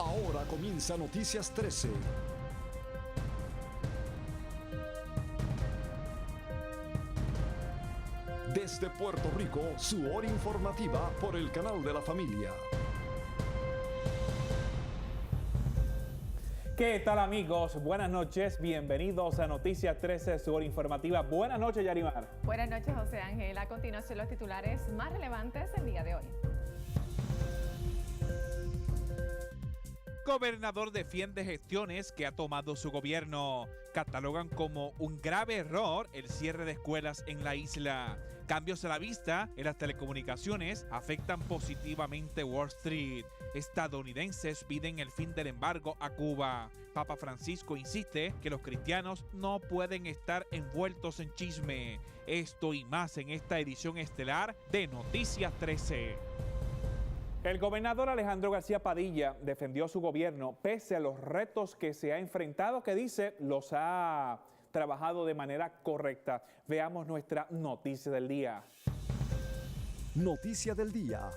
Ahora comienza Noticias 13. Desde Puerto Rico, su hora informativa por el canal de la familia. ¿Qué tal, amigos? Buenas noches, bienvenidos a Noticias 13, su hora informativa. Buenas noches, Yarimar. Buenas noches, José Ángel. A continuación, los titulares más relevantes del día de hoy. Gobernador defiende gestiones que ha tomado su gobierno. Catalogan como un grave error el cierre de escuelas en la isla. Cambios a la vista en las telecomunicaciones afectan positivamente Wall Street. Estadounidenses piden el fin del embargo a Cuba. Papa Francisco insiste que los cristianos no pueden estar envueltos en chisme. Esto y más en esta edición estelar de Noticias 13. El gobernador Alejandro García Padilla defendió su gobierno pese a los retos que se ha enfrentado, que dice los ha trabajado de manera correcta. Veamos nuestra noticia del día. Noticia del día.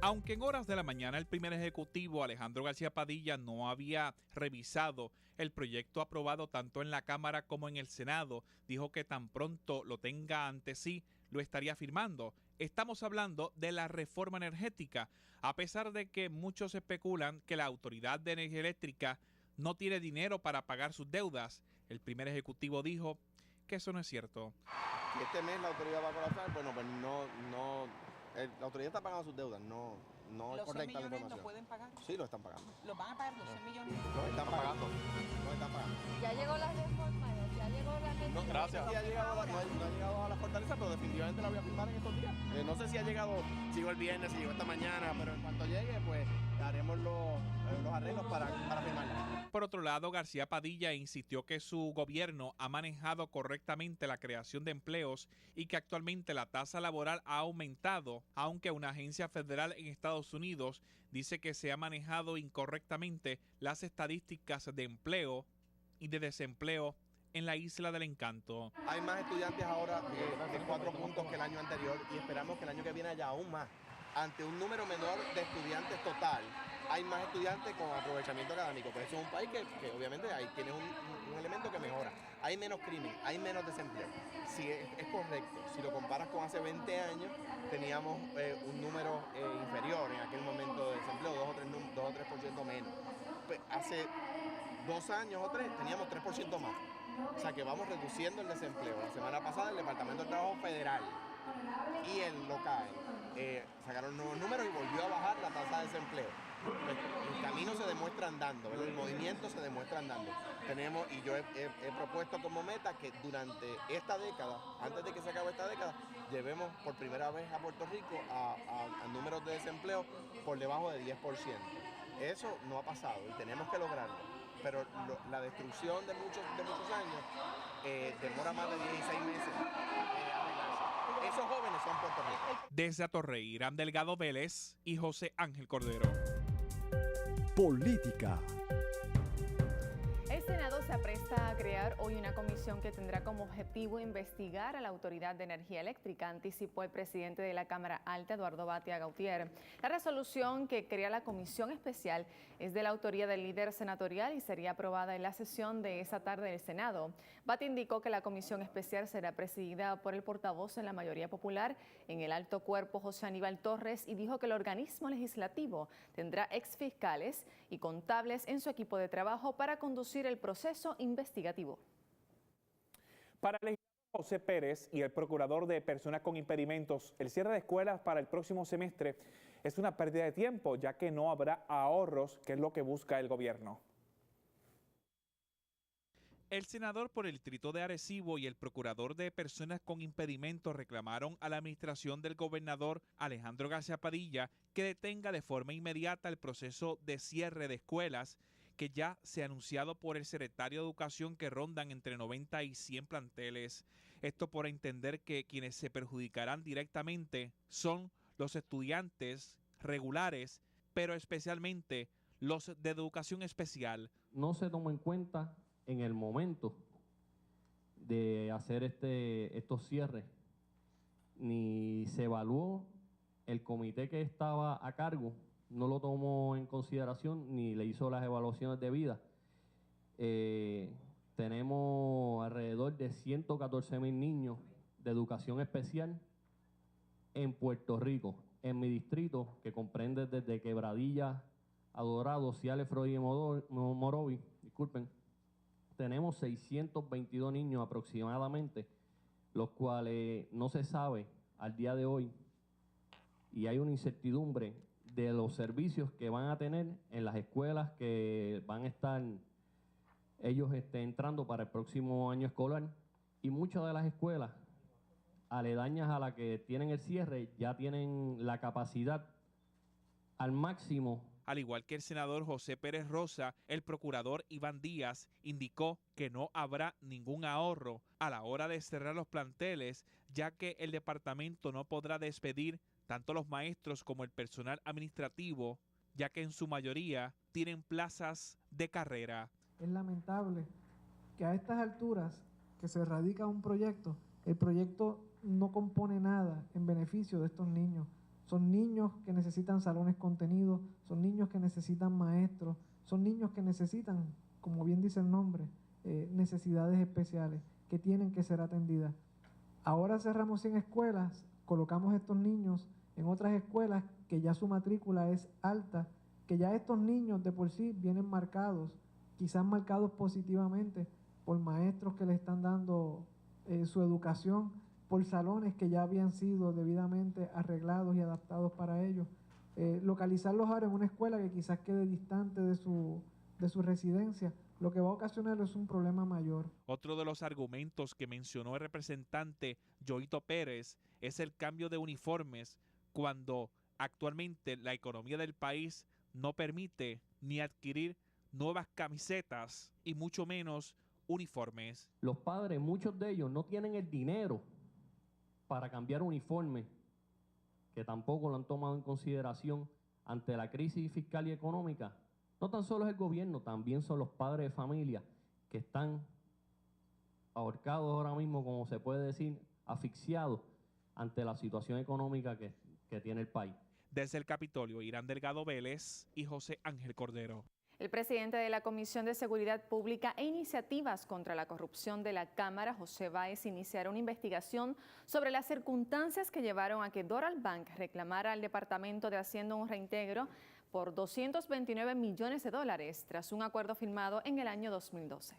Aunque en horas de la mañana el primer ejecutivo Alejandro García Padilla no había revisado el proyecto aprobado tanto en la Cámara como en el Senado, dijo que tan pronto lo tenga ante sí, lo estaría firmando. Estamos hablando de la reforma energética, a pesar de que muchos especulan que la Autoridad de Energía Eléctrica no tiene dinero para pagar sus deudas. El primer ejecutivo dijo que eso no es cierto. Si este mes la autoridad va a colapsar, bueno, pues la autoridad está pagando sus deudas, no es correcta la información. ¿Los 100 millones lo pueden pagar? Sí, lo están pagando. ¿Los van a pagar los 100 millones? Lo están pagando. Ya llegó la reforma, ya llegó la gente. No, gracias. No ha llegado a la fortaleza, pero definitivamente la voy a firmar en estos días. No sé si llegó el viernes, si llegó esta mañana, pero en cuanto llegue, pues haremos los arreglos para firmarla. Por otro lado, García Padilla insistió que su gobierno ha manejado correctamente la creación de empleos y que actualmente la tasa laboral ha aumentado, aunque una agencia federal en Estados Unidos dice que se ha manejado incorrectamente las estadísticas de empleo y de desempleo en la Isla del Encanto. Hay más estudiantes ahora de 4 puntos que el año anterior y esperamos que el año que viene haya aún más. Ante un número menor de estudiantes total, hay más estudiantes con aprovechamiento académico. Por eso es un país que obviamente ahí tiene un elemento que mejora. Hay menos crimen, hay menos desempleo. Sí, es correcto. Si lo comparas con hace 20 años, teníamos un número inferior en aquel momento de desempleo, 2 o 3% menos. Hace 2 años o 3 teníamos 3% más. O sea que vamos reduciendo el desempleo. La semana pasada el Departamento de Trabajo Federal y el local sacaron nuevos números y volvió a bajar la tasa de desempleo. El camino se demuestra andando, el movimiento se demuestra andando. Y yo he propuesto como meta que durante esta década, antes de que se acabe esta década, llevemos por primera vez a Puerto Rico a números de desempleo por debajo de 10%. Eso no ha pasado y tenemos que lograrlo. Pero la destrucción de muchos años demora más de 16 meses arreglarse. Esos jóvenes son Puerto Rico. Desde Atorrey, Irán Delgado Vélez y José Ángel Cordero. Política. El Senado se apresta a crear hoy una comisión que tendrá como objetivo investigar a la Autoridad de Energía Eléctrica, anticipó el presidente de la Cámara Alta, Eduardo Batia Gautier. La resolución que crea la comisión especial es de la autoría del líder senatorial y sería aprobada en la sesión de esa tarde del Senado. Batia indicó que la comisión especial será presidida por el portavoz en la mayoría popular en el alto cuerpo, José Aníbal Torres, y dijo que el organismo legislativo tendrá exfiscales y contables en su equipo de trabajo para conducir el proceso investigativo. Para el legislador José Pérez y el procurador de personas con impedimentos, el cierre de escuelas para el próximo semestre es una pérdida de tiempo, ya que no habrá ahorros, que es lo que busca el gobierno. El senador por el distrito de Arecibo y el procurador de personas con impedimentos reclamaron a la administración del gobernador Alejandro García Padilla que detenga de forma inmediata el proceso de cierre de escuelas que ya se ha anunciado por el secretario de Educación, que rondan entre 90 y 100 planteles. Esto por entender que quienes se perjudicarán directamente son los estudiantes regulares, pero especialmente los de educación especial. No se tomó en cuenta en el momento de hacer estos cierres, ni se evaluó, el comité que estaba a cargo no lo tomó en consideración. consideración ni le hizo las evaluaciones debidas. Tenemos alrededor de 114,000 niños de educación especial en Puerto Rico. En mi distrito, que comprende desde Quebradilla a Dorado, Ciales, Freud y Morovi, tenemos 622 niños aproximadamente, los cuales no se sabe al día de hoy, y hay una incertidumbre de los servicios que van a tener en las escuelas que van a estar ellos entrando para el próximo año escolar, y muchas de las escuelas aledañas a la que tienen el cierre ya tienen la capacidad al máximo. Al igual que el senador José Pérez Rosa, el procurador Iván Díaz indicó que no habrá ningún ahorro a la hora de cerrar los planteles, ya que el departamento no podrá despedir tanto los maestros como el personal administrativo, ya que en su mayoría tienen plazas de carrera. Es lamentable que a estas alturas que se radica un proyecto, el proyecto no compone nada en beneficio de estos niños. Son niños que necesitan salones contenidos, son niños que necesitan maestros, son niños que necesitan, como bien dice el nombre, necesidades especiales que tienen que ser atendidas. Ahora cerramos 100 escuelas, colocamos estos niños en otras escuelas que ya su matrícula es alta, que ya estos niños de por sí vienen marcados, quizás marcados positivamente por maestros que le están dando su educación, por salones que ya habían sido debidamente arreglados y adaptados para ellos. Localizarlos ahora en una escuela que quizás quede distante de su residencia, lo que va a ocasionar es un problema mayor. Otro de los argumentos que mencionó el representante Yoito Pérez es el cambio de uniformes, cuando actualmente la economía del país no permite ni adquirir nuevas camisetas y mucho menos uniformes. Los padres, muchos de ellos, no tienen el dinero para cambiar uniformes, que tampoco lo han tomado en consideración ante la crisis fiscal y económica. No tan solo es el gobierno, también son los padres de familia que están ahorcados ahora mismo, como se puede decir, asfixiados ante la situación económica que tiene el país. Desde el Capitolio, Irán Delgado Vélez y José Ángel Cordero. El presidente de la Comisión de Seguridad Pública e Iniciativas contra la Corrupción de la Cámara, José Báez, iniciará una investigación sobre las circunstancias que llevaron a que Doral Bank reclamara al Departamento de Hacienda un reintegro por $229 millones tras un acuerdo firmado en el año 2012.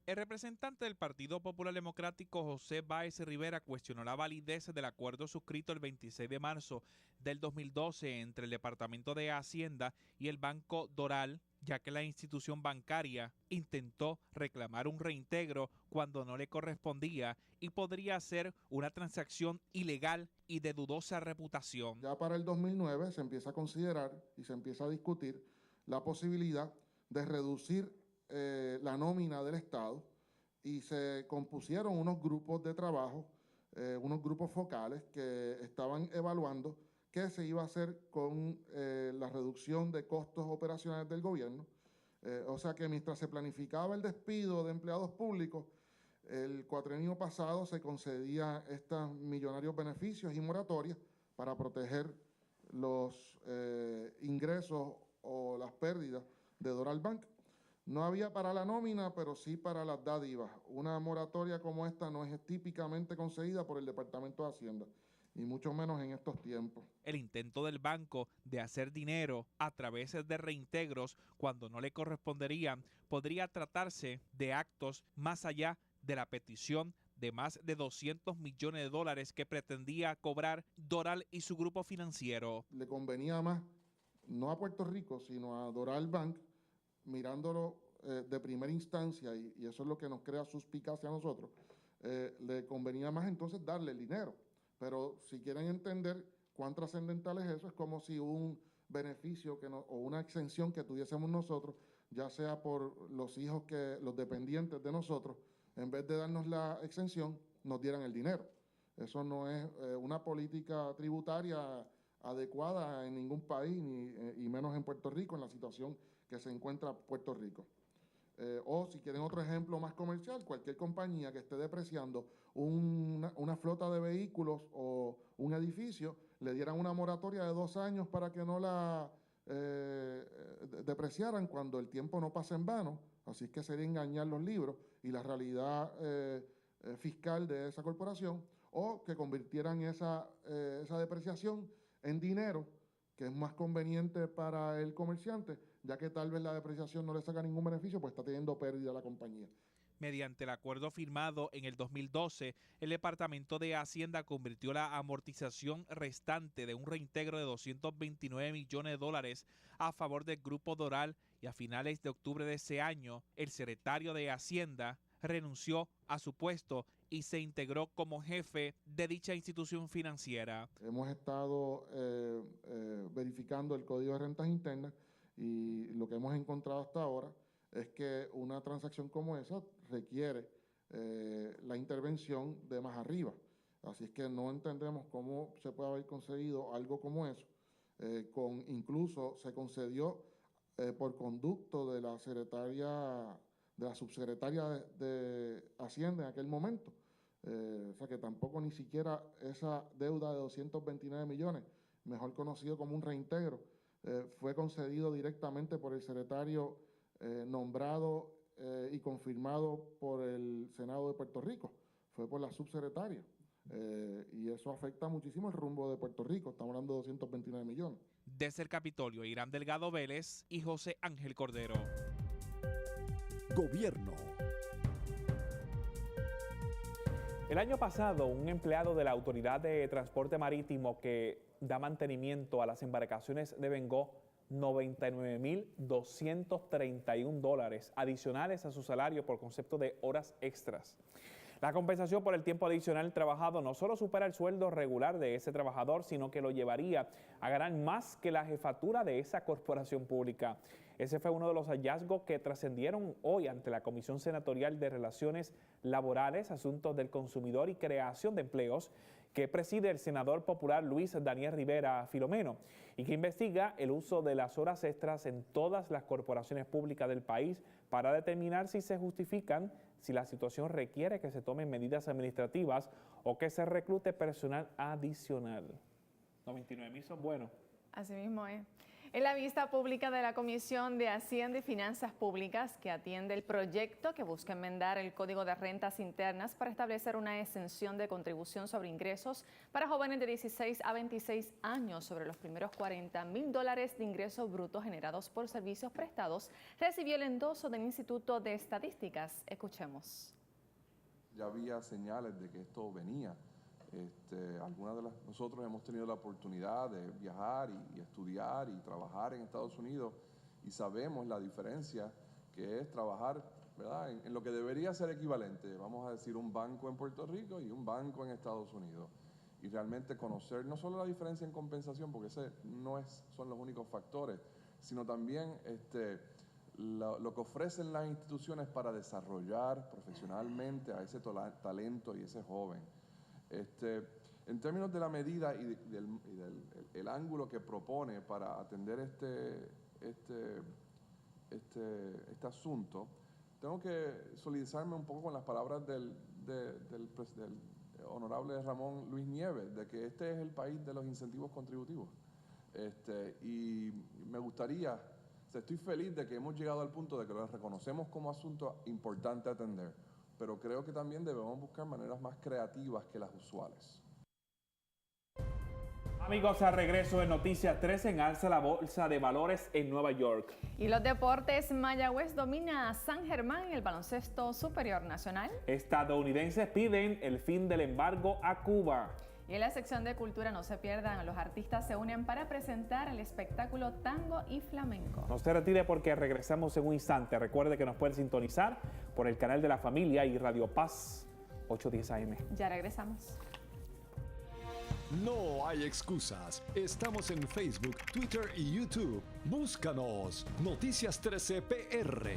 El representante del Partido Popular Democrático, José Báez Rivera, cuestionó la validez del acuerdo suscrito el 26 de marzo del 2012 entre el Departamento de Hacienda y el Banco Doral, ya que la institución bancaria intentó reclamar un reintegro cuando no le correspondía y podría ser una transacción ilegal y de dudosa reputación. Ya para el 2009 se empieza a considerar y se empieza a discutir la posibilidad de reducir la nómina del Estado, y se compusieron unos grupos de trabajo, unos grupos focales que estaban evaluando qué se iba a hacer con la reducción de costos operacionales del gobierno. O sea que mientras se planificaba el despido de empleados públicos, el cuatrienio pasado se concedía estos millonarios beneficios y moratorias para proteger los ingresos o las pérdidas de Doral Bank. No había para la nómina, pero sí para las dádivas. Una moratoria como esta no es típicamente concedida por el Departamento de Hacienda, y mucho menos en estos tiempos. El intento del banco de hacer dinero a través de reintegros cuando no le corresponderían podría tratarse de actos más allá de la petición de más de $200 millones que pretendía cobrar Doral y su grupo financiero. Le convenía más, no a Puerto Rico, sino a Doral Bank, mirándolo de primera instancia, y eso es lo que nos crea suspicacia a nosotros, le convenía más entonces darle el dinero. Pero si quieren entender cuán trascendental es eso, es como si un beneficio o una exención que tuviésemos nosotros, ya sea por los hijos, los dependientes de nosotros, en vez de darnos la exención, nos dieran el dinero. Eso no es una política tributaria adecuada en ningún país, y menos en Puerto Rico, en la situación que se encuentra Puerto Rico. O si quieren otro ejemplo más comercial, cualquier compañía que esté depreciando una flota de vehículos o un edificio, le dieran una moratoria de 2 años para que no la depreciaran cuando el tiempo no pasa en vano, así es que sería engañar los libros y la realidad fiscal de esa corporación, o que convirtieran esa depreciación en dinero, que es más conveniente para el comerciante, ya que tal vez la depreciación no le saca ningún beneficio, pues está teniendo pérdida la compañía. Mediante el acuerdo firmado en el 2012, el Departamento de Hacienda convirtió la amortización restante de un reintegro de $229 millones a favor del Grupo Doral, y a finales de octubre de ese año, el secretario de Hacienda renunció a su puesto y se integró como jefe de dicha institución financiera. Hemos estado verificando el Código de Rentas Internas y lo que hemos encontrado hasta ahora es que una transacción como esa requiere la intervención de más arriba. Así es que no entendemos cómo se puede haber conseguido algo como eso. Incluso se concedió por conducto de la subsecretaria de Hacienda en aquel momento. O sea que tampoco ni siquiera esa deuda de 229 millones, mejor conocido como un reintegro, fue concedido directamente por el secretario nombrado y confirmado por el Senado de Puerto Rico. Fue por la subsecretaria. Y eso afecta muchísimo el rumbo de Puerto Rico. Estamos hablando de 229 millones. Desde el Capitolio, Irán Delgado Vélez y José Ángel Cordero. Gobierno. El año pasado, un empleado de la Autoridad de Transporte Marítimo que da mantenimiento a las embarcaciones devengó $99,231 adicionales a su salario por concepto de horas extras. La compensación por el tiempo adicional trabajado no solo supera el sueldo regular de ese trabajador, sino que lo llevaría a ganar más que la jefatura de esa corporación pública. Ese fue uno de los hallazgos que trascendieron hoy ante la Comisión Senatorial de Relaciones Laborales, Asuntos del Consumidor y Creación de Empleos, que preside el senador popular Luis Daniel Rivera Filomeno, y que investiga el uso de las horas extras en todas las corporaciones públicas del país para determinar si se justifican, si la situación requiere que se tomen medidas administrativas o que se reclute personal adicional. 99,000 son buenos. Así mismo es. En la vista pública de la Comisión de Hacienda y Finanzas Públicas, que atiende el proyecto que busca enmendar el Código de Rentas Internas para establecer una exención de contribución sobre ingresos para jóvenes de 16 a 26 años sobre los primeros $40,000 de ingresos brutos generados por servicios prestados, recibió el endoso del Instituto de Estadísticas. Escuchemos. Ya había señales de que esto venía. Nosotros hemos tenido la oportunidad de viajar y estudiar y trabajar en Estados Unidos y sabemos la diferencia que es trabajar, ¿verdad?, en lo que debería ser equivalente, vamos a decir, un banco en Puerto Rico y un banco en Estados Unidos. Y realmente conocer no solo la diferencia en compensación, porque ese no son los únicos factores, sino también lo que ofrecen las instituciones para desarrollar profesionalmente a ese talento y ese joven. En términos de la medida y del ángulo que propone para atender este asunto, tengo que solidarizarme un poco con las palabras del honorable Ramón Luis Nieves, de que este es el país de los incentivos contributivos. Y me gustaría, estoy feliz de que hemos llegado al punto de que lo reconocemos como asunto importante a atender, pero creo que también debemos buscar maneras más creativas que las usuales. Amigos, al regreso de Noticias 13, en alza la bolsa de valores en Nueva York. Y los deportes, Mayagüez domina a San Germán en el baloncesto superior nacional. Estadounidenses piden el fin del embargo a Cuba. Y en la sección de cultura, no se pierdan, los artistas se unen para presentar el espectáculo Tango y Flamenco. No se retire porque regresamos en un instante. Recuerde que nos pueden sintonizar por el canal de la familia y Radio Paz 810 AM. Ya regresamos. No hay excusas. Estamos en Facebook, Twitter y YouTube. Búscanos. Noticias 13 PR.